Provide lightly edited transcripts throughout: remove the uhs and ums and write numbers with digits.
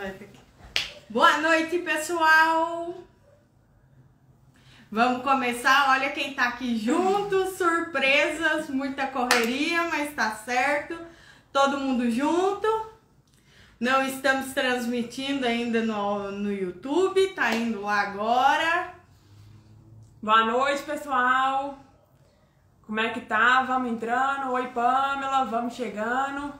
Vai ter que... Boa noite, pessoal! Vamos começar, olha quem tá aqui junto, surpresas, muita correria, mas tá certo, todo mundo junto. Não estamos transmitindo ainda no YouTube, tá indo lá agora. Boa noite, pessoal! Como é que tá? Vamos entrando. Oi, Pamela, vamos chegando.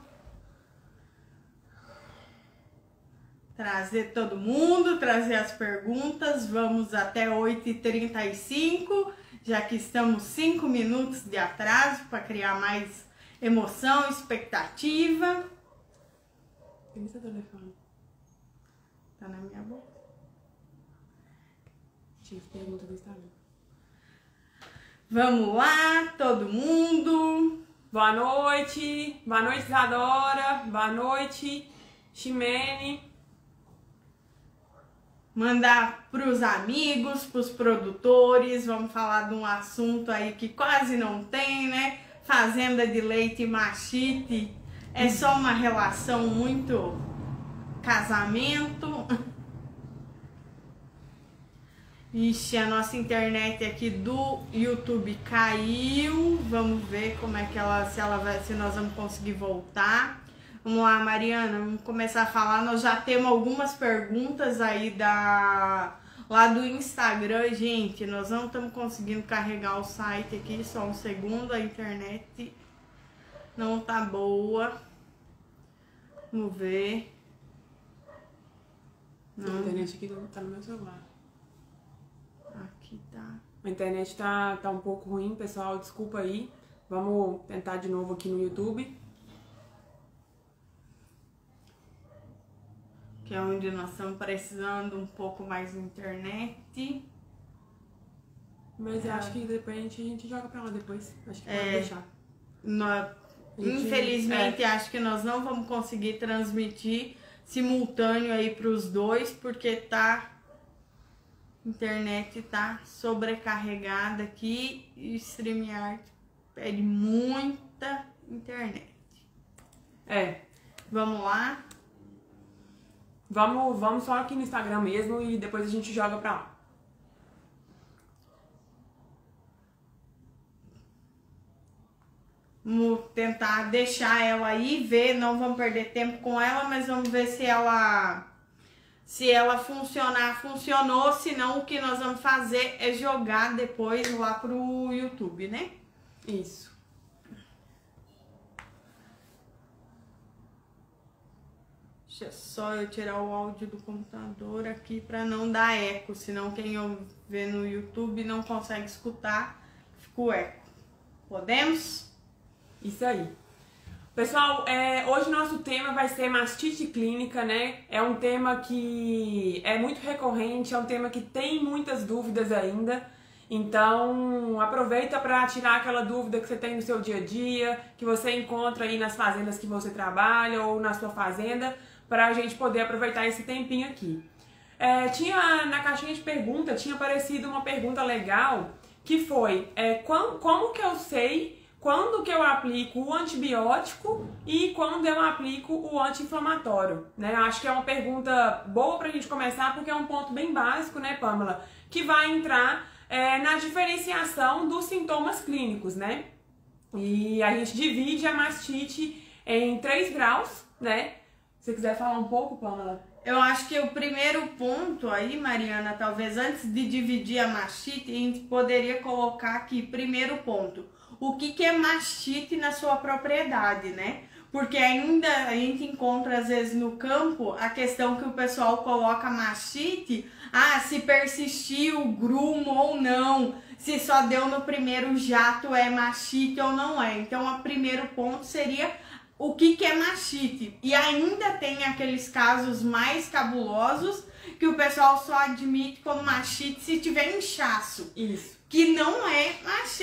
Trazer todo mundo, trazer as perguntas, vamos até 8h35, já que estamos 5 minutos de atraso para criar mais emoção, expectativa. Cadê seu telefone? Tá na minha boca. Tinha pergunta do Instagram. Vamos lá, todo mundo. Boa noite, Isadora, boa noite, Ximene. Mandar pros amigos, pros produtores, vamos falar de um assunto aí que quase não tem, né? Fazenda de leite e machite é só uma relação muito casamento. Ixi, a nossa internet aqui do YouTube caiu. Vamos ver como é que se nós vamos conseguir voltar. Vamos lá, Mariana, vamos começar a falar. Nós já temos algumas perguntas aí lá do Instagram, gente. Nós não estamos conseguindo carregar o site aqui, só um segundo, a internet não tá boa. Vamos ver. Não. A internet aqui tá no meu celular. Aqui tá. A internet tá um pouco ruim, pessoal, desculpa aí. Vamos tentar de novo aqui no YouTube. Que é onde nós estamos precisando um pouco mais de internet. Mas eu acho que depois a gente joga pra lá depois. Acho que pode deixar. Infelizmente, acho que nós não vamos conseguir transmitir simultâneo aí pros dois, porque a internet tá sobrecarregada aqui e o StreamYard pede muita internet. Vamos lá. Vamos só aqui no Instagram mesmo e depois a gente joga pra lá. Vamos tentar deixar ela aí, ver, não vamos perder tempo com ela, mas vamos ver se ela funcionar, funcionou, senão o que nós vamos fazer é jogar depois lá pro YouTube, né? Isso. Deixa só eu tirar o áudio do computador aqui para não dar eco, senão quem vê no YouTube não consegue escutar, fica o eco. Podemos? Isso aí. Pessoal, hoje nosso tema vai ser mastite clínica, né? É um tema que é muito recorrente, é um tema que tem muitas dúvidas ainda. Então, aproveita para tirar aquela dúvida que você tem no seu dia a dia, que você encontra aí nas fazendas que você trabalha ou na sua fazenda, para a gente poder aproveitar esse tempinho aqui. Tinha na caixinha de pergunta, tinha aparecido uma pergunta legal, que foi, como que eu sei quando que eu aplico o antibiótico e quando eu aplico o anti-inflamatório, né? Acho que é uma pergunta boa pra gente começar, porque é um ponto bem básico, né, Pamela? Que vai entrar na diferenciação dos sintomas clínicos, né? E a gente divide a mastite em 3 graus, né? Se você quiser falar um pouco, Pamela. Eu acho que o primeiro ponto aí, Mariana, talvez antes de dividir a mastite, a gente poderia colocar aqui, primeiro ponto, o que é mastite na sua propriedade, né? Porque ainda a gente encontra, às vezes, no campo, a questão que o pessoal coloca mastite, se persistir o grumo ou não, se só deu no primeiro jato é mastite ou não é. Então, o primeiro ponto seria o que é mastite. E ainda tem aqueles casos mais cabulosos que o pessoal só admite como mastite se tiver inchaço. Isso. Que não é,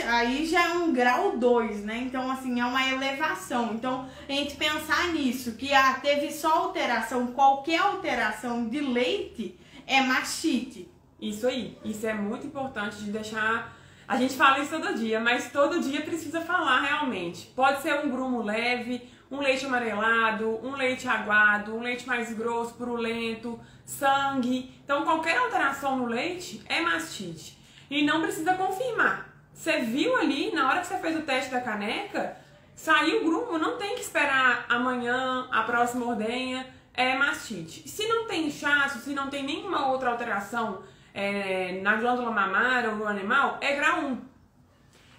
aí já é um grau 2, né? Então, assim, é uma elevação. Então, a gente pensar nisso, que teve só alteração, qualquer alteração de leite é mastite. Isso aí, isso é muito importante de deixar. A gente fala isso todo dia, mas todo dia precisa falar realmente. Pode ser um grumo leve, um leite amarelado, um leite aguado, um leite mais grosso, purulento, sangue. Então, qualquer alteração no leite é mastite. E não precisa confirmar. Você viu ali, na hora que você fez o teste da caneca, saiu o grumo, não tem que esperar amanhã, a próxima ordenha, é mastite. Se não tem inchaço, se não tem nenhuma outra alteração na glândula mamária ou no animal, é grau 1.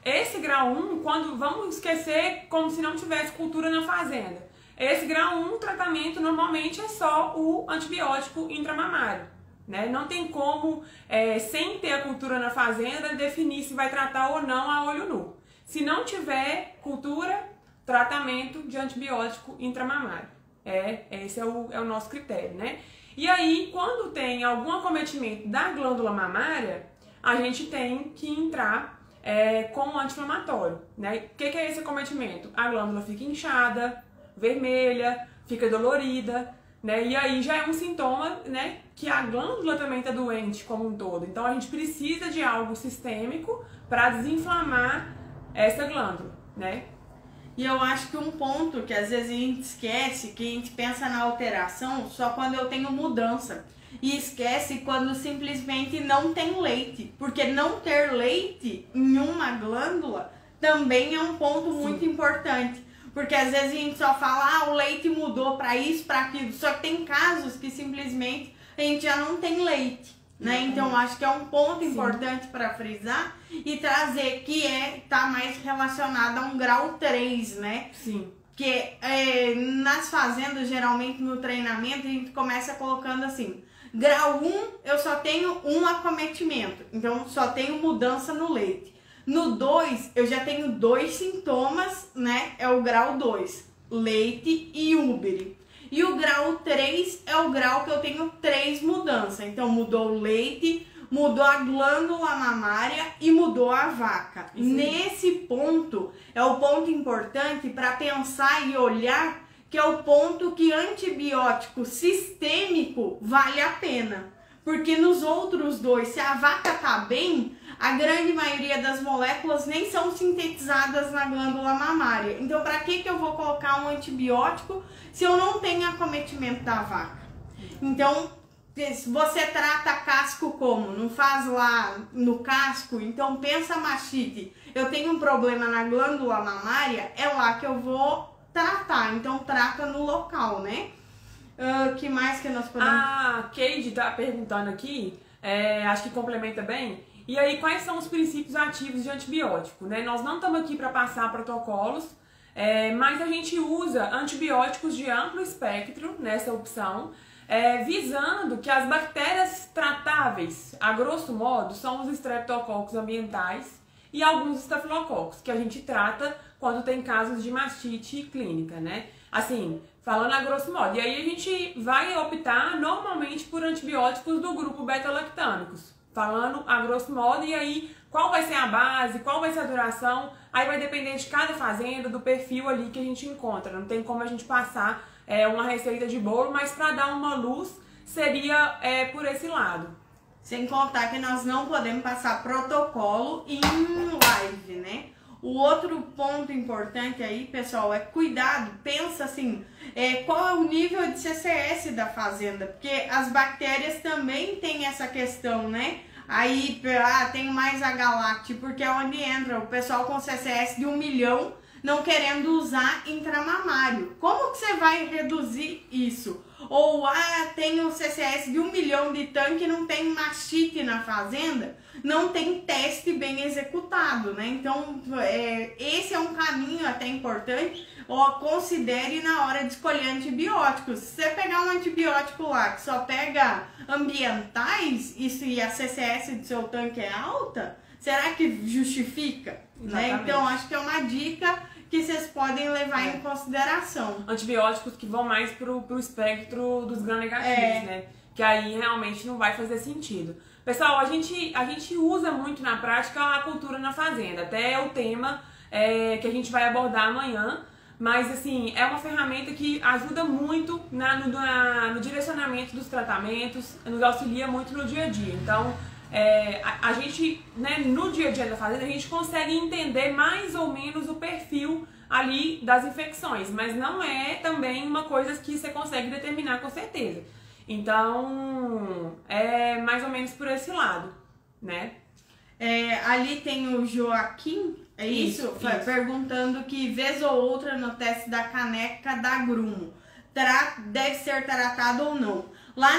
Esse grau 1, quando vamos esquecer como se não tivesse cultura na fazenda. Esse grau 1, o tratamento normalmente é só o antibiótico intramamário. Né? Não tem como, sem ter a cultura na fazenda, definir se vai tratar ou não a olho nu. Se não tiver cultura, tratamento de antibiótico intramamário. Esse é o nosso critério, né? E aí, quando tem algum acometimento da glândula mamária, a gente tem que entrar com um anti-inflamatório, né? O que é esse acometimento? A glândula fica inchada, vermelha, fica dolorida, né? E aí já é um sintoma, né, que a glândula também está doente como um todo. Então a gente precisa de algo sistêmico para desinflamar essa glândula, né? E eu acho que um ponto que às vezes a gente esquece, que a gente pensa na alteração só quando eu tenho mudança. E esquece quando simplesmente não tem leite. Porque não ter leite em uma glândula também é um ponto muito importante. Porque às vezes a gente só fala, o leite mudou para isso, para aquilo. Só que tem casos que simplesmente a gente já não tem leite, né? Então acho que é um ponto importante para frisar e trazer que tá mais relacionado a um grau 3, né? Sim. Que nas fazendas, geralmente no treinamento, a gente começa colocando assim, grau 1 eu só tenho um acometimento, então só tenho mudança no leite. No 2, eu já tenho 2 sintomas, né? É o grau 2, leite e úbere. E o grau 3 é o grau que eu tenho 3 mudanças. Então, mudou o leite, mudou a glândula mamária e mudou a vaca. Sim. Nesse ponto, é o ponto importante para pensar e olhar, que é o ponto que antibiótico sistêmico vale a pena. Porque nos outros 2, se a vaca tá bem, a grande maioria das moléculas nem são sintetizadas na glândula mamária. Então, para que eu vou colocar um antibiótico se eu não tenho acometimento da vaca? Então, você trata casco como? Não faz lá no casco? Então, pensa mastite. Eu tenho um problema na glândula mamária, é lá que eu vou tratar. Então, trata no local, né? Que mais que nós podemos... A Keide tá perguntando aqui, acho que complementa bem. E aí, quais são os princípios ativos de antibiótico, né? Nós não estamos aqui para passar protocolos, mas a gente usa antibióticos de amplo espectro nessa opção, visando que as bactérias tratáveis, a grosso modo, são os estreptococos ambientais e alguns estafilococos, que a gente trata quando tem casos de mastite clínica, né? Assim, falando a grosso modo. E aí a gente vai optar normalmente por antibióticos do grupo beta-lactâmicos, falando a grosso modo, e aí qual vai ser a base, qual vai ser a duração, aí vai depender de cada fazenda, do perfil ali que a gente encontra. Não tem como a gente passar uma receita de bolo, mas para dar uma luz seria por esse lado. Sem contar que nós não podemos passar protocolo em live, né? O outro ponto importante aí, pessoal, é cuidado. Pensa assim, qual é o nível de CCS da fazenda? Porque as bactérias também têm essa questão, né? Aí, tem mais a Galacti, porque é onde entra o pessoal com CCS de 1 milhão não querendo usar intramamário. Como que você vai reduzir isso? Ou, tem um CCS de 1 milhão de tanque e não tem mastite na fazenda, não tem teste bem executado, né? Então, esse é um caminho até importante, considere na hora de escolher antibióticos. Se você pegar um antibiótico lá que só pega ambientais, e a CCS do seu tanque é alta, será que justifica? Né? Então, acho que é uma dica que vocês podem levar em consideração. Antibióticos que vão mais pro espectro dos gram-negativos, né? Que aí realmente não vai fazer sentido. Pessoal, a gente usa muito na prática a cultura na fazenda. Até é o tema que a gente vai abordar amanhã. Mas, assim, é uma ferramenta que ajuda muito no direcionamento dos tratamentos, nos auxilia muito no dia a dia. Então, a gente, né, no dia a dia da fazenda, a gente consegue entender mais ou menos o perfil ali das infecções, mas não é também uma coisa que você consegue determinar com certeza. Então, é mais ou menos por esse lado, né? Ali tem o Joaquim, é isso? Perguntando que vez ou outra no teste da caneca dá grumo. Deve ser tratado ou não. Lá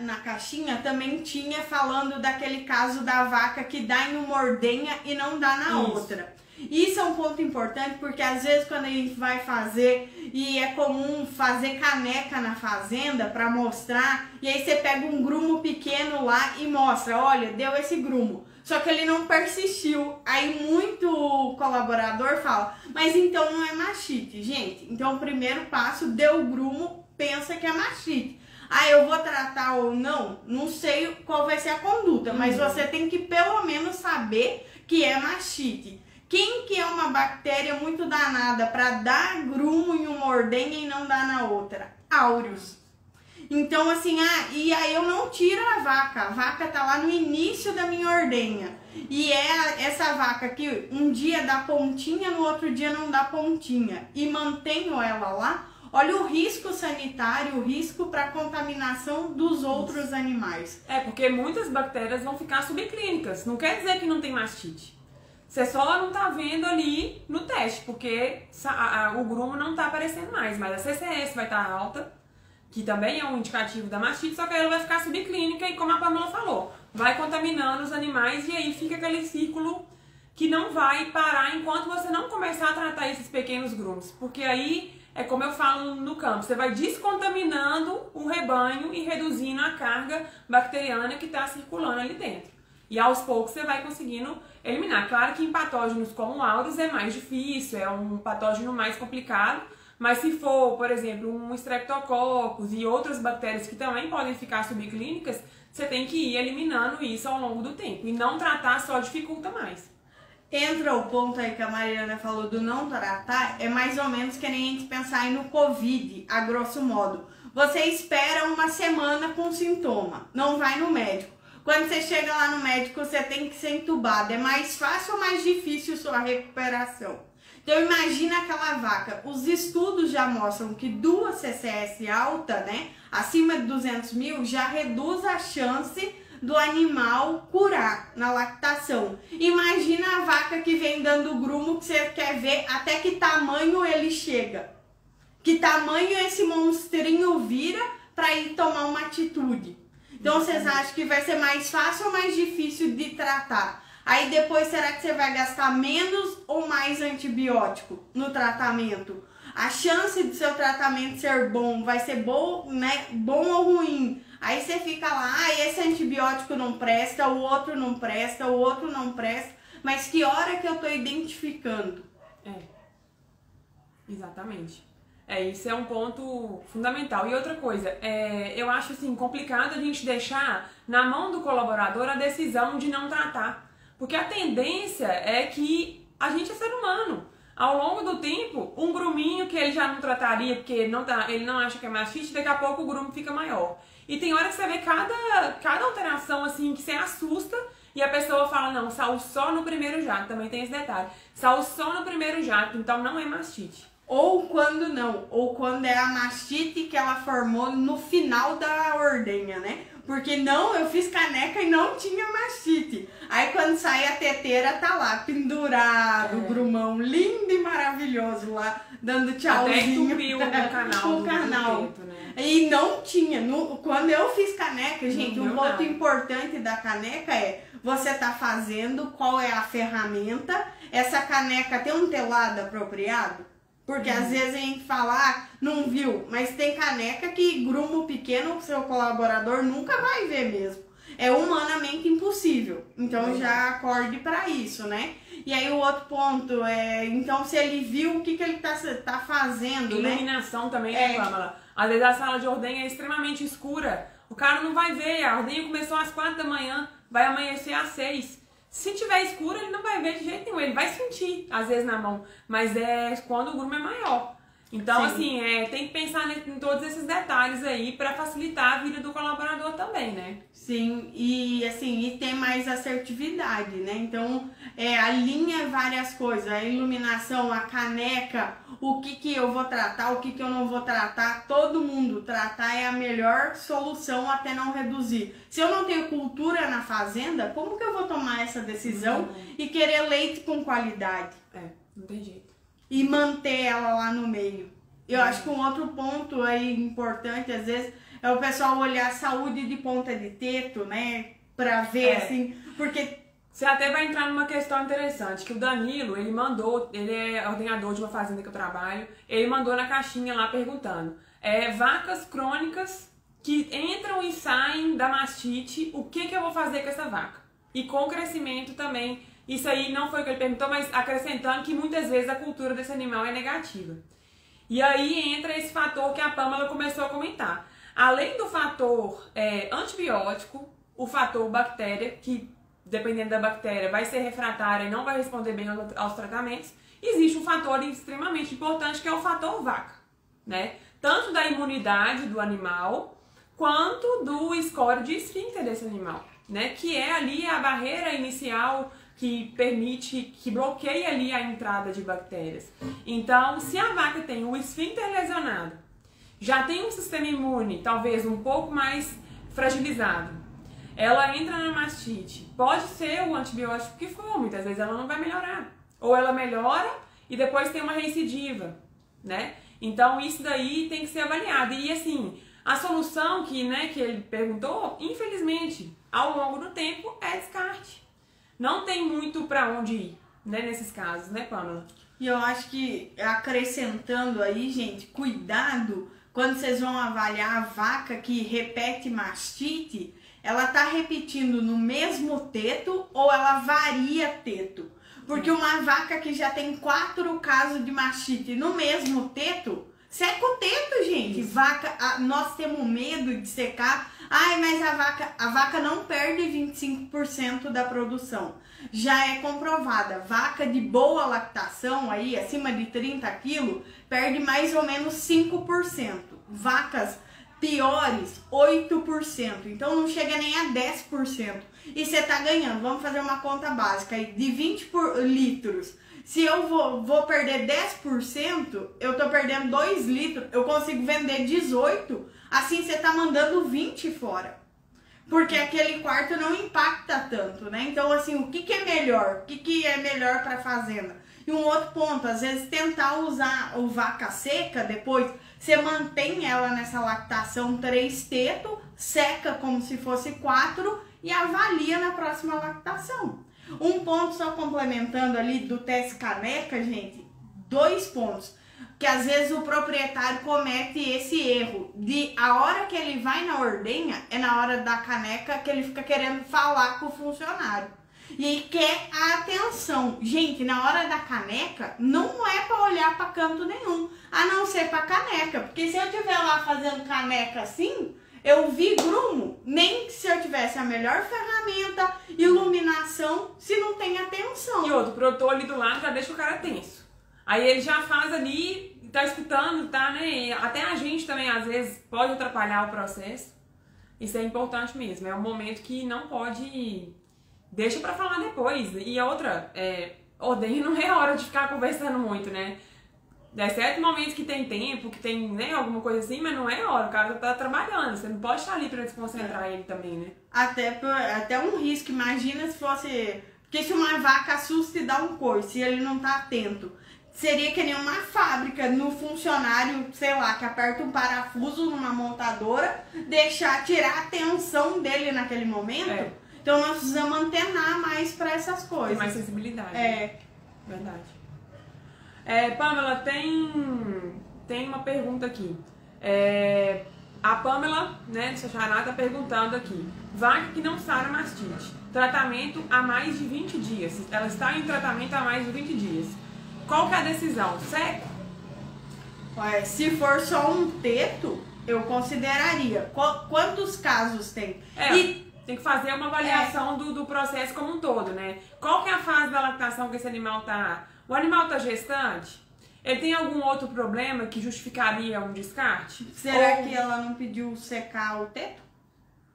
na caixinha também tinha falando daquele caso da vaca que dá em uma ordenha e não dá na outra. Isso é um ponto importante porque às vezes quando a gente vai fazer, e é comum fazer caneca na fazenda para mostrar, e aí você pega um grumo pequeno lá e mostra, olha, deu esse grumo. Só que ele não persistiu. Aí muito colaborador fala, mas então não é mastite, gente. Então o primeiro passo, deu o grumo, pensa que é mastite. Eu vou tratar ou não? Não sei qual vai ser a conduta, mas você tem que pelo menos saber que é mastite. Quem que é uma bactéria muito danada para dar grumo em uma ordenha e não dar na outra? Áureos. Então assim, e aí eu não tiro a vaca tá lá no início da minha ordenha. E é essa vaca que um dia dá pontinha, no outro dia não dá pontinha. E mantenho ela lá. Olha o risco sanitário, o risco para contaminação dos outros animais. Porque muitas bactérias vão ficar subclínicas. Não quer dizer que não tem mastite. Você só não tá vendo ali no teste, porque o grumo não tá aparecendo mais. Mas a CCS vai estar alta, que também é um indicativo da mastite, só que ela vai ficar subclínica e, como a Pamela falou, vai contaminando os animais e aí fica aquele ciclo que não vai parar enquanto você não começar a tratar esses pequenos grumos. Porque aí, é como eu falo no campo, você vai descontaminando o rebanho e reduzindo a carga bacteriana que está circulando ali dentro. E aos poucos você vai conseguindo eliminar. Claro que em patógenos como o Aureus é mais difícil, é um patógeno mais complicado, mas se for, por exemplo, um Streptococcus e outras bactérias que também podem ficar subclínicas, você tem que ir eliminando isso ao longo do tempo. E não tratar só dificulta mais. Entra o ponto aí que a Mariana falou do não tratar, é mais ou menos que nem a gente pensar aí no Covid, a grosso modo. Você espera uma semana com sintoma, não vai no médico. Quando você chega lá no médico, você tem que ser entubado. É mais fácil ou mais difícil sua recuperação? Então imagina aquela vaca. Os estudos já mostram que 2 CCS alta, né, acima de 200 mil, já reduz a chance do animal curar na lactação. Imagina a vaca que vem dando grumo, que você quer ver até que tamanho ele chega. Que tamanho esse monstrinho vira para ir tomar uma atitude. Então vocês acham que vai ser mais fácil ou mais difícil de tratar? Aí depois será que você vai gastar menos ou mais antibiótico no tratamento? A chance de seu tratamento ser bom vai ser bom, né? Bom ou ruim? Aí você fica lá, esse antibiótico não presta, o outro não presta, o outro não presta. Mas que hora que eu tô identificando? Exatamente. Isso é um ponto fundamental. E outra coisa, eu acho assim, complicado a gente deixar na mão do colaborador a decisão de não tratar. Porque a tendência é que a gente é ser humano. Ao longo do tempo, um gruminho que ele já não trataria porque ele não acha que é mastite, daqui a pouco o grumo fica maior. E tem hora que você vê cada alteração assim que você assusta e a pessoa fala, não, saiu só no primeiro jato, também tem esse detalhe. Saiu só no primeiro jato, então não é mastite. Ou quando não, ou quando é a mastite que ela formou no final da ordenha, né? Porque não, eu fiz caneca e não tinha mastite. Aí quando sai a teteira, tá lá, pendurado, o grumão lindo e maravilhoso lá, dando tchauzinho. Até entupiu o canal. Peito, né? E não tinha. Quando eu fiz caneca, gente, um ponto importante da caneca é, você tá fazendo, qual é a ferramenta, essa caneca tem um telado apropriado? Porque às vezes a gente fala, não viu, mas tem caneca que grumo pequeno, o seu colaborador nunca vai ver mesmo. É humanamente impossível. Então já acorde para isso, né? E aí o outro ponto é, então se ele viu, o que ele tá fazendo, né? Iluminação também, né, Pamela? Às vezes a sala de ordenha é extremamente escura, o cara não vai ver, a ordenha começou às 4 da manhã, vai amanhecer às 6. Se tiver escuro, ele não vai ver de jeito nenhum, ele vai sentir, às vezes, na mão, mas é quando o grumo é maior. Então, assim, tem que pensar em todos esses detalhes aí para facilitar a vida do colaborador também, né? Sim, e assim, e tem mais assertividade, né? Então, alinha várias coisas, a iluminação, a caneca, o que eu vou tratar, o que eu não vou tratar, todo mundo tratar é a melhor solução até não reduzir. Se eu não tenho cultura na fazenda, como que eu vou tomar essa decisão e querer leite com qualidade? Não tem jeito. E manter ela lá no meio. Eu acho que um outro ponto aí importante, às vezes, é o pessoal olhar a saúde de ponta de teto, né? Pra ver, assim, porque... Você até vai entrar numa questão interessante, que o Danilo, ele é ordenador de uma fazenda que eu trabalho, ele mandou na caixinha lá perguntando, vacas crônicas que entram e saem da mastite, o que eu vou fazer com essa vaca? E com o crescimento também, isso aí não foi o que ele perguntou, mas acrescentando que muitas vezes a cultura desse animal é negativa. E aí entra esse fator que a Pamela começou a comentar. Além do fator antibiótico, o fator bactéria, que dependendo da bactéria vai ser refratária e não vai responder bem aos tratamentos, existe um fator extremamente importante que é o fator vaca, né? Tanto da imunidade do animal, quanto do score de esfíncter desse animal, né? Que é ali a barreira inicial que permite, que bloqueia ali a entrada de bactérias. Então, se a vaca tem o esfíncter lesionado, já tem um sistema imune talvez um pouco mais fragilizado, ela entra na mastite, pode ser o antibiótico que for, muitas vezes ela não vai melhorar. Ou ela melhora e depois tem uma recidiva, né? Então isso daí tem que ser avaliado. E assim, a solução que ele perguntou, infelizmente, ao longo do tempo, é descarte. Não tem muito pra onde ir, né, nesses casos, né, Pamela? E eu acho que, acrescentando aí, gente, cuidado quando vocês vão avaliar a vaca que repete mastite, ela tá repetindo no mesmo teto ou ela varia teto? Porque uma vaca que já tem 4 casos de mastite no mesmo teto, seca o teto, gente. Vaca, nós temos medo de secar. Ai, mas a vaca não perde 25% da produção. Já é comprovada. Vaca de boa lactação, aí acima de 30 quilos, perde mais ou menos 5%. Vacas piores, 8%. Então não chega nem a 10%. E você tá ganhando, vamos fazer uma conta básica aí, de 20 litros. Se eu vou perder 10%, eu tô perdendo 2 litros, eu consigo vender 18, assim você tá mandando 20 fora. Porque aquele quarto não impacta tanto, né? Então, assim, o que é melhor? O que é melhor para fazenda? E um outro ponto, às vezes tentar usar o vaca seca, depois você mantém ela nessa lactação 3 tetos, seca como se fosse 4 e avalia na próxima lactação. Um ponto só complementando ali do teste caneca, gente, 2 pontos. Que às vezes o proprietário comete esse erro de a hora que ele vai na ordenha, é na hora da caneca que ele fica querendo falar com o funcionário. E quer a atenção. Gente, na hora da caneca, não é para olhar para canto nenhum, a não ser para caneca. Porque se eu estiver lá fazendo caneca assim, eu vi grumo, nem se eu tivesse a melhor ferramenta, iluminação, se não tem atenção. E outro, o produtor ali do lado já deixa o cara tenso. Aí ele já faz ali, tá escutando, tá, né? E até a gente também, às vezes, pode atrapalhar o processo. Isso é importante mesmo. É um momento que não pode... Deixa pra falar depois. E outra, ordenha não é hora de ficar conversando muito, né? É certo momento que tem tempo, que tem, né, alguma coisa assim, mas não é hora. O cara tá trabalhando. Você não pode estar ali pra desconcentrar ele também, né? Até um risco. Imagina se fosse... Porque se uma vaca assusta e dá um coice, se ele não tá atento... Seria que nem uma fábrica no funcionário, sei lá, que aperta um parafuso numa montadora, tirar a atenção dele naquele momento. Então nós precisamos antenar mais para essas coisas. Tem mais sensibilidade. Né? Verdade. Pamela, tem uma pergunta aqui. A Pamela, né, de Xaxará, tá perguntando aqui. Vaca que não sara mastite. Tratamento há mais de 20 dias. Ela está em tratamento há mais de 20 dias. Qual que é a decisão? Seco? Se for só um teto, eu consideraria. Quantos casos tem? Tem que fazer uma avaliação do processo como um todo, né? Qual que é a fase da lactação que esse animal tá? O animal tá gestante? Ele tem algum outro problema que justificaria um descarte? Será que ela não pediu secar o teto?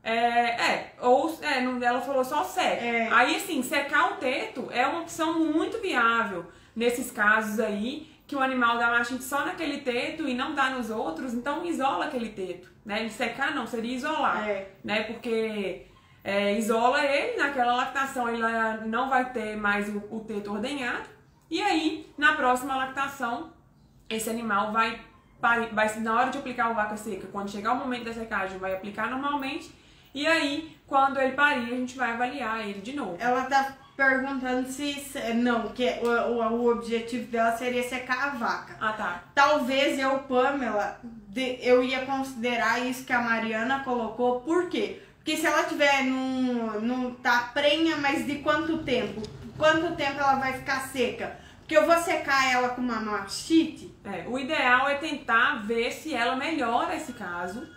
Ela falou só seca. Aí, assim, secar o teto é uma opção muito viável nesses casos aí, que o animal dá mastite só naquele teto e não dá nos outros, então isola aquele teto, né? E secar não, seria isolar, né? Porque isola ele, naquela lactação ele não vai ter mais o teto ordenhado, e aí, na próxima lactação, esse animal vai na hora de aplicar o vaca seca, quando chegar o momento da secagem, vai aplicar normalmente, e aí, quando ele parir, a gente vai avaliar ele de novo. Ela tá perguntando o objetivo dela seria secar a vaca. Ah, tá. Talvez Pamela, eu ia considerar isso que a Mariana colocou. Por quê? Porque se ela tiver tá prenha, mas de quanto tempo? Quanto tempo ela vai ficar seca? Porque eu vou secar ela com uma mastite. O ideal é tentar ver se ela melhora esse caso.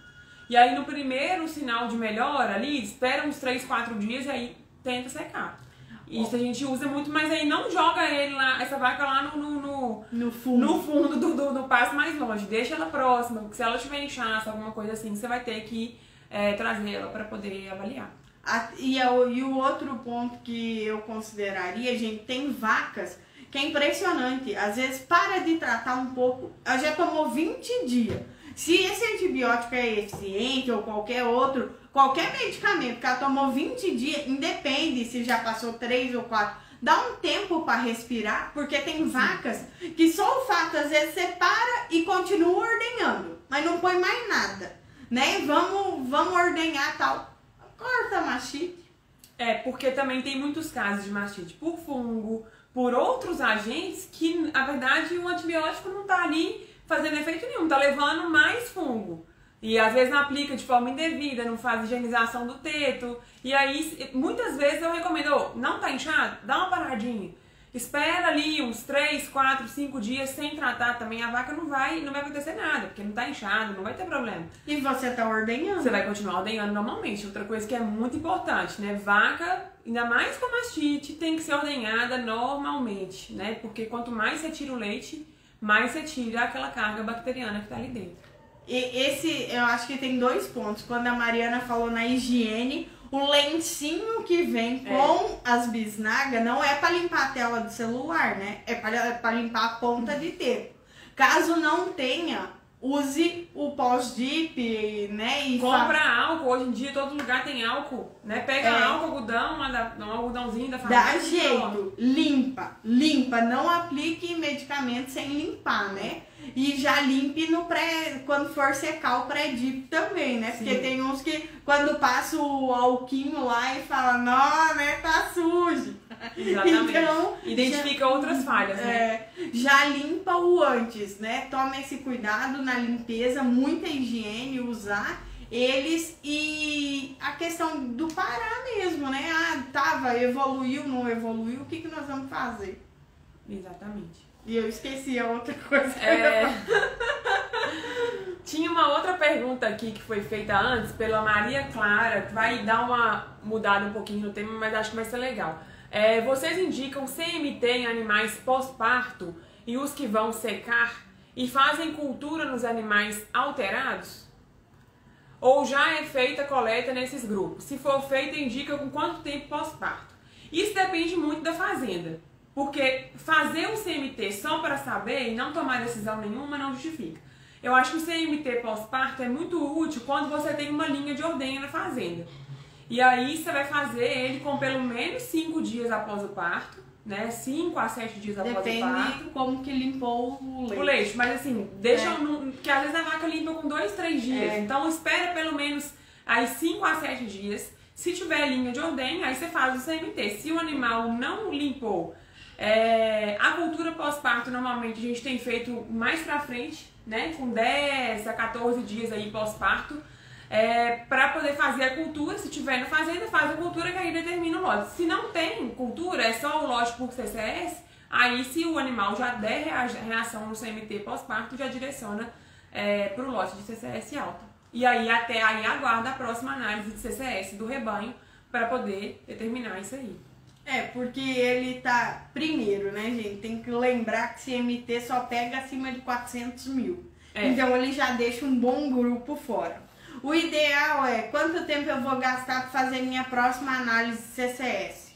E aí no primeiro sinal de melhora ali, espera uns 3, 4 dias e aí tenta secar. Isso a gente usa muito, mas aí não joga essa vaca lá no fundo do pasto mais longe. Deixa ela próxima, porque se ela tiver inchaço, alguma coisa assim, você vai ter que trazer ela para poder avaliar. E o outro ponto que eu consideraria, gente, tem vacas que é impressionante. Às vezes para de tratar um pouco, ela já tomou 20 dias. Se esse antibiótico é eficiente ou qualquer medicamento que ela tomou 20 dias, independe se já passou 3 ou 4, dá um tempo para respirar, porque tem vacas que só o fato, às vezes você para e continua ordenhando, mas não põe mais nada, né? Vamos ordenhar tal, corta a mastite. Porque também tem muitos casos de mastite por fungo, por outros agentes que, na verdade, o antibiótico não tá ali fazendo efeito nenhum, tá levando mais fungo. E às vezes não aplica de forma indevida, não faz higienização do teto. E aí, muitas vezes eu recomendo, não tá inchado? Dá uma paradinha. Espera ali uns 3, 4, 5 dias sem tratar também. A vaca não vai acontecer nada, porque não tá inchado, não vai ter problema. E você tá ordenhando? Você vai continuar ordenhando normalmente. Outra coisa que é muito importante, né? Vaca, ainda mais com mastite, tem que ser ordenhada normalmente, né? Porque quanto mais você tira o leite, mais você tira aquela carga bacteriana que tá ali dentro. Eu acho que tem 2 pontos. Quando a Mariana falou na higiene, o lencinho que vem com as bisnagas não é para limpar a tela do celular, né? É para limpar a ponta de teto. Caso não tenha, use o pós-dip, né? Compra álcool, hoje em dia todo lugar tem álcool, né? Pega álcool, algodão, um algodãozinho da farmácia. Dá jeito, limpa, não aplique medicamento sem limpar, né? E já limpe quando for secar o pré-dip também, né? Porque tem uns que quando passa o alquinho lá e fala, não, né, tá sujo. Exatamente. Então, identifica outras falhas, né? Já limpa o antes, né? Toma esse cuidado na limpeza, muita higiene, usar eles e a questão do parar mesmo, né? Evoluiu, não evoluiu, o que nós vamos fazer? Exatamente. E eu esqueci a outra coisa. Tinha uma outra pergunta aqui que foi feita antes pela Maria Clara, que vai dar uma mudada um pouquinho no tema, mas acho que vai ser legal. Vocês indicam CMT em animais pós-parto e os que vão secar e fazem cultura nos animais alterados? Ou já é feita coleta nesses grupos? Se for feita, indica com quanto tempo pós-parto? Isso depende muito da fazenda. Porque fazer o CMT só para saber e não tomar decisão nenhuma não justifica. Eu acho que o CMT pós-parto é muito útil quando você tem uma linha de ordenha na fazenda. E aí você vai fazer ele com pelo menos 5 dias após o parto, né? 5 a 7 dias após o parto. Depende como que limpou o leite. O leite, mas assim, deixa que às vezes a vaca limpa com 2, 3 dias. Então espera pelo menos aí 5 a 7 dias. Se tiver linha de ordenha, aí você faz o CMT. Se o animal não limpou, a cultura pós-parto normalmente a gente tem feito mais pra frente, né? Com 10 a 14 dias aí pós-parto, para poder fazer a cultura. Se tiver na fazenda, faz a cultura que aí determina o lote. Se não tem cultura, é só o lote por CCS, aí se o animal já der reação no CMT pós-parto, já direciona pro lote de CCS alta. E aí até aí aguarda a próxima análise de CCS do rebanho para poder determinar isso aí. Porque ele tá... Primeiro, né, gente? Tem que lembrar que CMT só pega acima de 400 mil. Então ele já deixa um bom grupo fora. O ideal é quanto tempo eu vou gastar para fazer minha próxima análise CCS.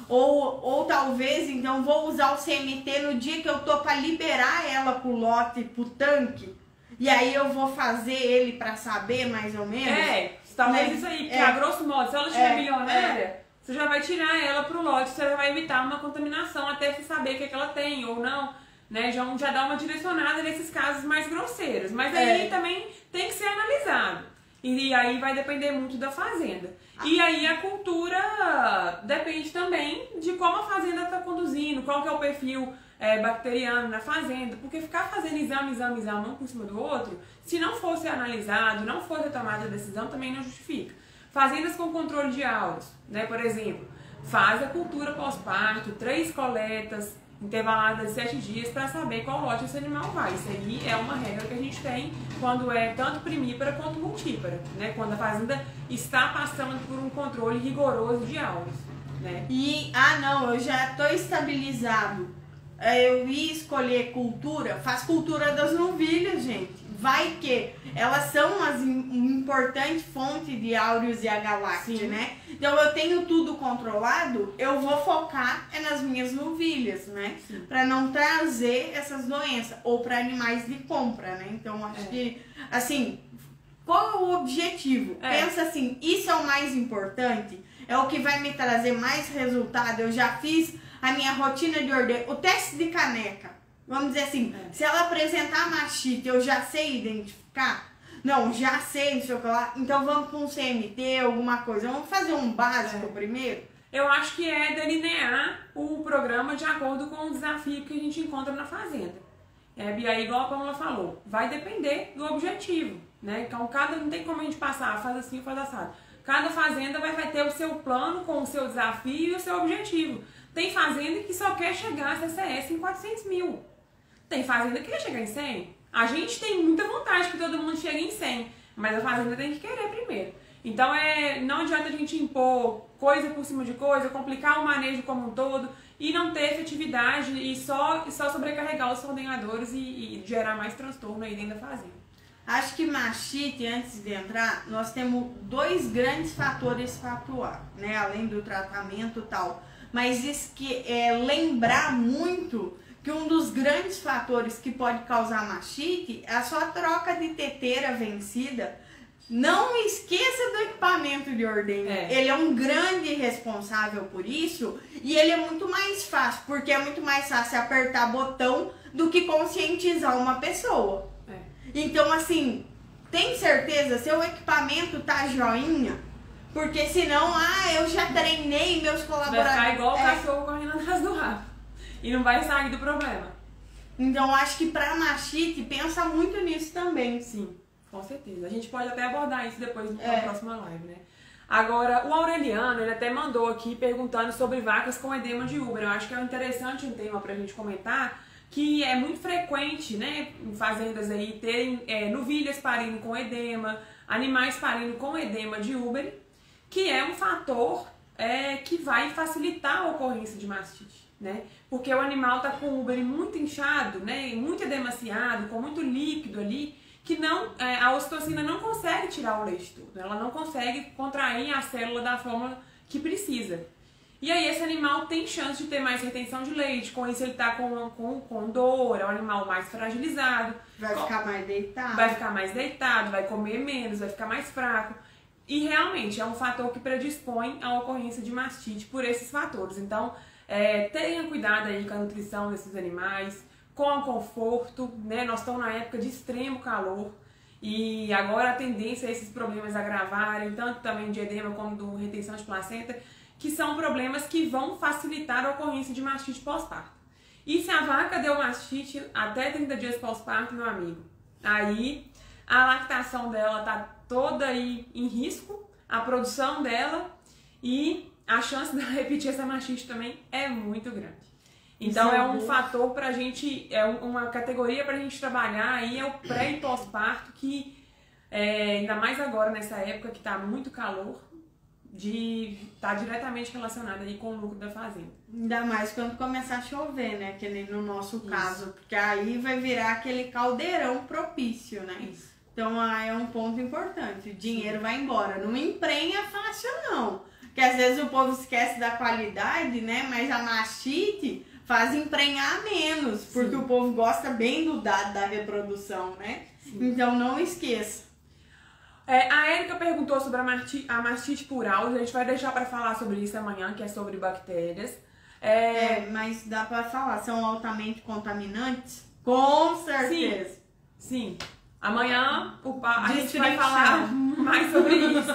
Ou talvez, então, vou usar o CMT no dia que eu tô para liberar ela pro lote, pro tanque. E aí eu vou fazer ele para saber mais ou menos. Talvez isso aí, porque a grosso modo, se ela estiver milionária, você já vai tirar ela pro lote, você já vai evitar uma contaminação até você saber o que ela tem ou não, né? Já dá uma direcionada nesses casos mais grosseiros. Mas aí também tem que ser analisado. E aí vai depender muito da fazenda. E aí a cultura depende também de como a fazenda está conduzindo, qual que é o perfil bacteriano na fazenda, porque ficar fazendo exame, um por cima do outro, se não fosse analisado, não fosse tomada a decisão, também não justifica. Fazendas com controle de áureos, né, por exemplo, faz a cultura pós-parto, 3 coletas, intervaladas de 7 dias para saber qual lote esse animal vai. Isso aí é uma regra que a gente tem quando é tanto primípara quanto multípara, né? Quando a fazenda está passando por um controle rigoroso de áureos, né? E, não, eu já estou estabilizado. Eu ia escolher cultura, faz cultura das novilhas, gente. Vai que elas são uma importante fonte de áureos e agalacte, né? Então eu tenho tudo controlado, eu vou focar nas minhas novilhas, né? Para não trazer essas doenças, ou para animais de compra, né? Então acho que, assim, qual é o objetivo? Pensa assim, isso é o mais importante? É o que vai me trazer mais resultado? Eu já fiz a minha rotina de ordenha, o teste de caneca. Vamos dizer assim, se ela apresentar mastite, eu já sei identificar? Não, já sei, não sei o que lá. Então vamos com um CMT, alguma coisa. Vamos fazer um básico primeiro? Eu acho que é delinear o programa de acordo com o desafio que a gente encontra na fazenda. E aí, igual a Pamela falou, vai depender do objetivo, né? Então, não tem como a gente passar, faz assim, faz assado. Cada fazenda vai ter o seu plano com o seu desafio e o seu objetivo. Tem fazenda que só quer chegar a CCS em 400 mil. Tem fazenda que quer chegar em 100. A gente tem muita vontade que todo mundo chegue em 100, mas a fazenda tem que querer primeiro. Então não adianta a gente impor coisa por cima de coisa, complicar o manejo como um todo e não ter efetividade e só sobrecarregar os coordenadores e gerar mais transtorno aí dentro da fazenda. Acho que mastite, antes de entrar, nós temos 2 grandes fatores para atuar, né? Além do tratamento e tal. Mas isso que lembrar muito que um dos grandes fatores que pode causar mastite é a sua troca de teteira vencida. Não esqueça do equipamento de ordenha. Ele é um grande responsável por isso e ele é muito mais fácil, porque é muito mais fácil apertar botão do que conscientizar uma pessoa. Então, assim, tem certeza, seu equipamento tá joinha? Porque senão, eu já treinei meus colaboradores. Vai ficar igual o cachorro correndo atrás do rabo. E não vai sair do problema. Então, acho que para mastite, pensa muito nisso também. Sim, com certeza. A gente pode até abordar isso depois na próxima live, né? Agora, o Aureliano, ele até mandou aqui perguntando sobre vacas com edema de úbero. Eu acho que é interessante um tema pra gente comentar, que é muito frequente, né, em fazendas aí, terem novilhas parindo com edema, animais parindo com edema de úbero, que é um fator que vai facilitar a ocorrência de mastite, né? Porque o animal está com o úbero muito inchado, né, muito edemaciado, com muito líquido ali, que a ocitocina não consegue tirar o leite todo, ela não consegue contrair a célula da forma que precisa. E aí esse animal tem chance de ter mais retenção de leite, com isso ele está com dor, é um animal mais fragilizado. Vai ficar mais deitado. Vai ficar mais deitado, vai comer menos, vai ficar mais fraco. E realmente é um fator que predispõe à ocorrência de mastite por esses fatores. Então, tenha cuidado aí com a nutrição desses animais, com o conforto, né? Nós estamos na época de extremo calor e agora a tendência é esses problemas agravarem, tanto também de edema como de retenção de placenta, que são problemas que vão facilitar a ocorrência de mastite pós-parto. E se a vaca deu mastite até 30 dias pós-parto, meu amigo, aí a lactação dela tá toda aí em risco, a produção dela e a chance de repetir essa mastite também é muito grande. Então é um fator pra gente, uma categoria pra gente trabalhar aí, é o pré e pós-parto, que ainda mais agora nessa época que tá muito calor, tá diretamente relacionado aí com o lucro da fazenda. Ainda mais quando começar a chover, né? Que nem no nosso caso, porque aí vai virar aquele caldeirão propício, né? Isso. Então é um ponto importante. O dinheiro vai embora. Não emprenha fácil, não. Porque às vezes o povo esquece da qualidade, né? Mas a mastite faz emprenhar menos. Porque o povo gosta bem do dado da reprodução, né? Sim. Então não esqueça. A Érica perguntou sobre a mastite por áudio. A gente vai deixar para falar sobre isso amanhã, que é sobre bactérias. Mas dá para falar. São altamente contaminantes? Com certeza. Sim. Amanhã a gente vai falar mais sobre isso.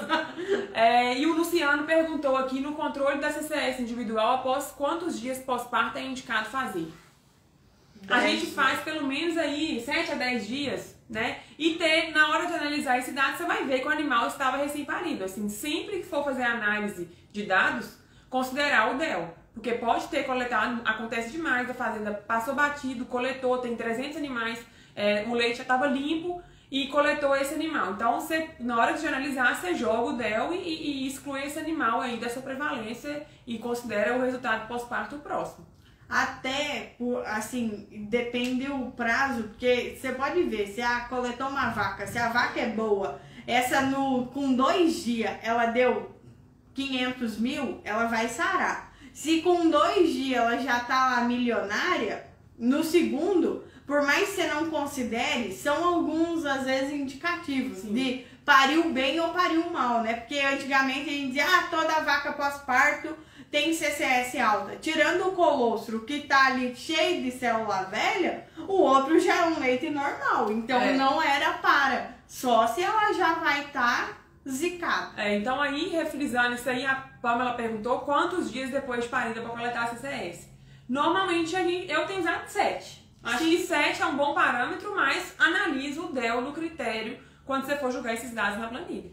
E o Luciano perguntou aqui, no controle da CCS individual, após quantos dias pós-parto é indicado fazer? A gente faz pelo menos aí 7 a 10 dias, né? E na hora de analisar esse dado, você vai ver que o animal estava recém-parido. Assim, sempre que for fazer a análise de dados, considerar o DEL. Porque pode ter coletado, acontece demais, a fazenda passou batido, coletou, tem 300 animais, o leite já estava limpo e coletou esse animal. Então, na hora de analisar, você joga o DEL e exclui esse animal aí dessa prevalência e considera o resultado pós-parto próximo. Até, assim, depende o prazo, porque você pode ver, se coletou uma vaca, se a vaca é boa, com 2 dias ela deu 500 mil, ela vai sarar. Se com 2 dias ela já tá lá milionária, no segundo, por mais que você não considere, são alguns, às vezes, indicativos. Sim. De pariu bem ou pariu mal, né? Porque antigamente a gente dizia, toda vaca pós-parto tem CCS alta. Tirando o colostro, que tá ali cheio de célula velha, o outro já é um leite normal. Então não era só se ela já vai estar zicada. Então aí, refrisando isso aí, a Pamela perguntou quantos dias depois de parida para coletar a CCS. Normalmente eu tenho usado 7. Acho que 7 é um bom parâmetro, mas analisa o DEL no critério quando você for julgar esses dados na planilha.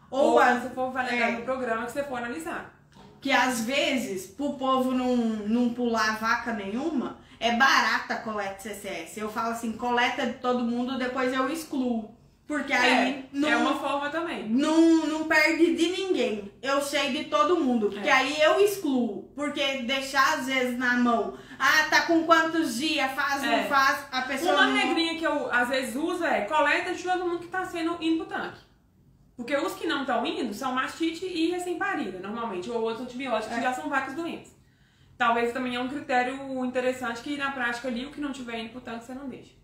Ou quando você for validar no programa que você for analisar. Que às vezes, pro povo não pular vaca nenhuma, é barata a coleta de CCS. Eu falo assim, coleta de todo mundo, depois eu excluo. Porque aí é uma forma também. Não perde de ninguém. Eu sei de todo mundo. Porque aí eu excluo. Porque deixar às vezes na mão. Tá com quantos dias? Faz, não faz. A pessoa Uma regrinha que eu às vezes uso coleta de todo mundo que tá indo pro tanque. Porque os que não estão indo são mastite e recém-parida, normalmente. Ou outros antibióticos que já são vacas doentes. Talvez também é um critério interessante que na prática ali, o que não tiver indo pro tanque, você não deixa.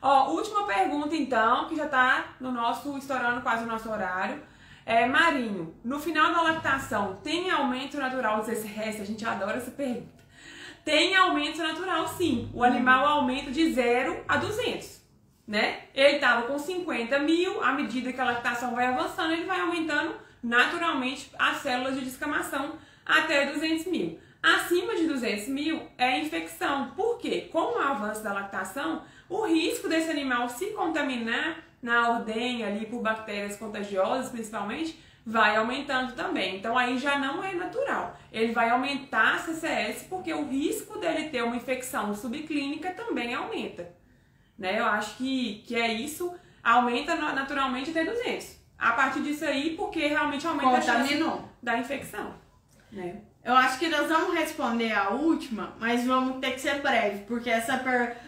Última pergunta então, que já tá estourando quase o nosso horário. Marinho, no final da lactação, tem aumento natural do CCS? A gente adora essa pergunta. Tem aumento natural, sim. O animal aumenta de 0 a 200, né? Ele estava com 50 mil, à medida que a lactação vai avançando, ele vai aumentando naturalmente as células de descamação até 200 mil. Acima de 200 mil é infecção. Por quê? Com o avanço da lactação, o risco desse animal se contaminar na ordenha ali por bactérias contagiosas, principalmente, vai aumentando também. Então aí já não é natural. Ele vai aumentar a CCS porque o risco dele ter uma infecção subclínica também aumenta. Né? Eu acho que é isso. Aumenta naturalmente até 200. A partir disso aí, porque realmente aumenta a chance da infecção. Né? Eu acho que nós vamos responder a última, mas vamos ter que ser breve, porque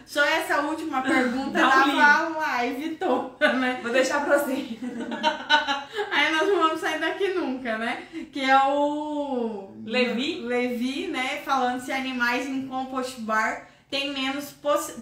só essa última pergunta dava uma live toda, né? Vou deixar pra você. Aí nós não vamos sair daqui nunca, né? Que é o Levi, né? Falando se animais em compost bar têm menos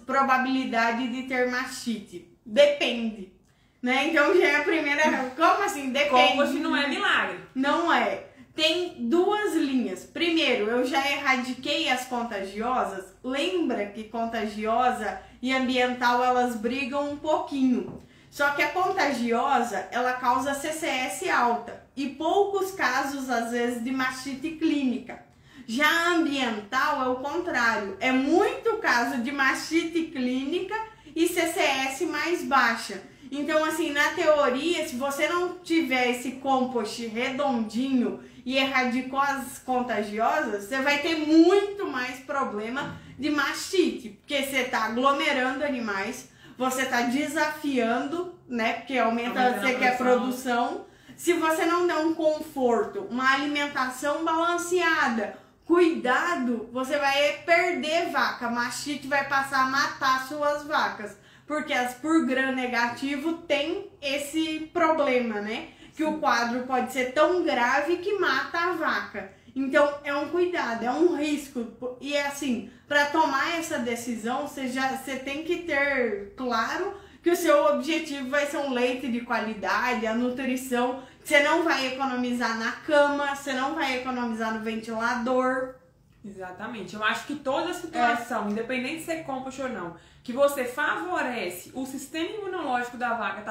probabilidade de ter mastite. Depende. Né? Então já é a primeira. Como assim? Depende. Compost não é milagre. Não é. Tem 2 linhas. Primeiro, eu já erradiquei as contagiosas. Lembra que contagiosa e ambiental elas brigam um pouquinho. Só que a contagiosa, ela causa CCS alta e poucos casos, às vezes, de mastite clínica. Já a ambiental é o contrário. É muito caso de mastite clínica e CCS mais baixa. Então, assim, na teoria, se você não tiver esse compost redondinho e erradicou as contagiosas, você vai ter muito mais problema de mastite, porque você está aglomerando animais, você está desafiando, né, porque aumenta você quer produção. Se você não der um conforto, uma alimentação balanceada, cuidado, você vai perder vaca, mastite vai passar a matar suas vacas. porque as por gram negativo tem esse problema, né? Que o quadro pode ser tão grave que mata a vaca. Então é um cuidado, é um risco. E assim, para tomar essa decisão, você tem que ter claro que o seu objetivo vai ser um leite de qualidade, a nutrição. Você não vai economizar na cama, você não vai economizar no ventilador. Exatamente. Eu acho que toda situação, independente se é compost ou não, que você favorece o sistema imunológico da vaca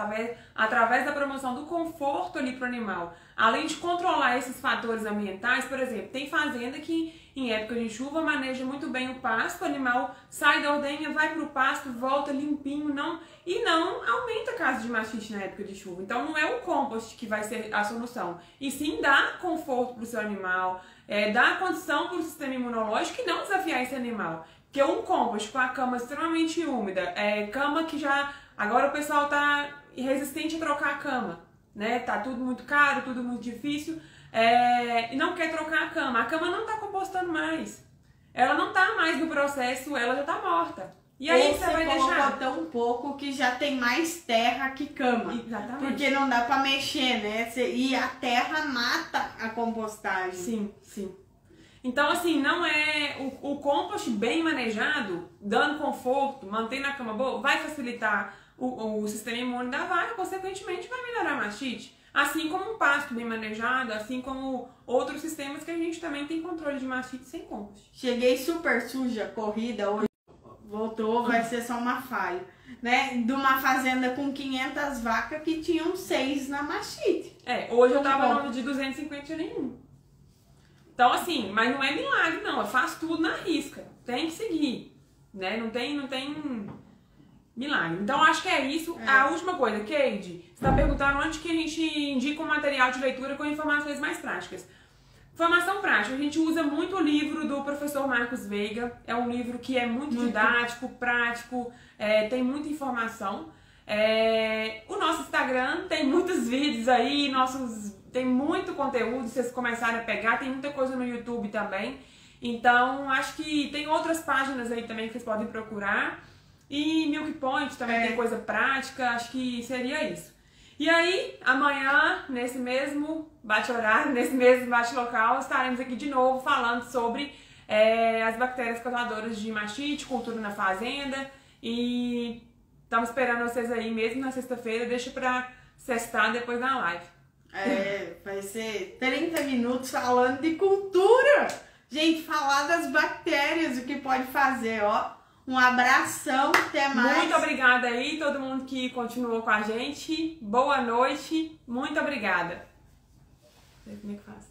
através da promoção do conforto ali para o animal, além de controlar esses fatores ambientais. Por exemplo, tem fazenda que em época de chuva maneja muito bem o pasto, o animal sai da ordenha, vai para o pasto, volta limpinho, não aumenta a caso de mastite na época de chuva. Então não é o compost que vai ser a solução, e sim dar conforto para o seu animal, dar condição para o sistema imunológico e não desafiar esse animal. Porque um compost com a cama extremamente úmida, cama que já... Agora o pessoal tá resistente a trocar a cama, né? Tá tudo muito caro, tudo muito difícil, e não quer trocar a cama. A cama não tá compostando mais. Ela não tá mais no processo, ela já tá morta. E aí você vai deixar tão pouco que já tem mais terra que cama. Exatamente. Porque não dá pra mexer, né? E a terra mata a compostagem. Sim, sim. Então, assim, não é... O compost bem manejado, dando conforto, mantendo a cama boa, vai facilitar o sistema imune da vaca, consequentemente vai melhorar a mastite. Assim como um pasto bem manejado, assim como outros sistemas que a gente também tem controle de mastite sem compost. Cheguei super suja, corrida, hoje voltou, vai ser só uma falha, né? De uma fazenda com 500 vacas que tinham 6 na mastite. Hoje eu tava falando de 250 nenhum. Então, assim, mas não é milagre, não. Eu faço tudo na risca. Tem que seguir, né? Não tem milagre. Então, acho que é isso. A última coisa, Keide, você tá perguntando onde que a gente indica um material de leitura com informações mais práticas. Informação prática, a gente usa muito o livro do professor Marcos Veiga. É um livro que é muito didático, prático, tem muita informação. O nosso Instagram tem muitos vídeos aí, tem muito conteúdo, se vocês começarem a pegar, tem muita coisa no YouTube também. Então, acho que tem outras páginas aí também que vocês podem procurar. E Milk Point também tem coisa prática, acho que seria isso. E aí, amanhã, nesse mesmo bate-horário, nesse mesmo bate-local, estaremos aqui de novo falando sobre as bactérias causadoras de mastite, cultura na fazenda. E estamos esperando vocês aí mesmo na sexta-feira, deixa pra sextar depois da live. Vai ser 30 minutos falando de cultura. Gente, falar das bactérias, o que pode fazer, ó. Um abração, até mais. Muito obrigada aí, todo mundo que continuou com a gente. Boa noite, muito obrigada. Como é que faz?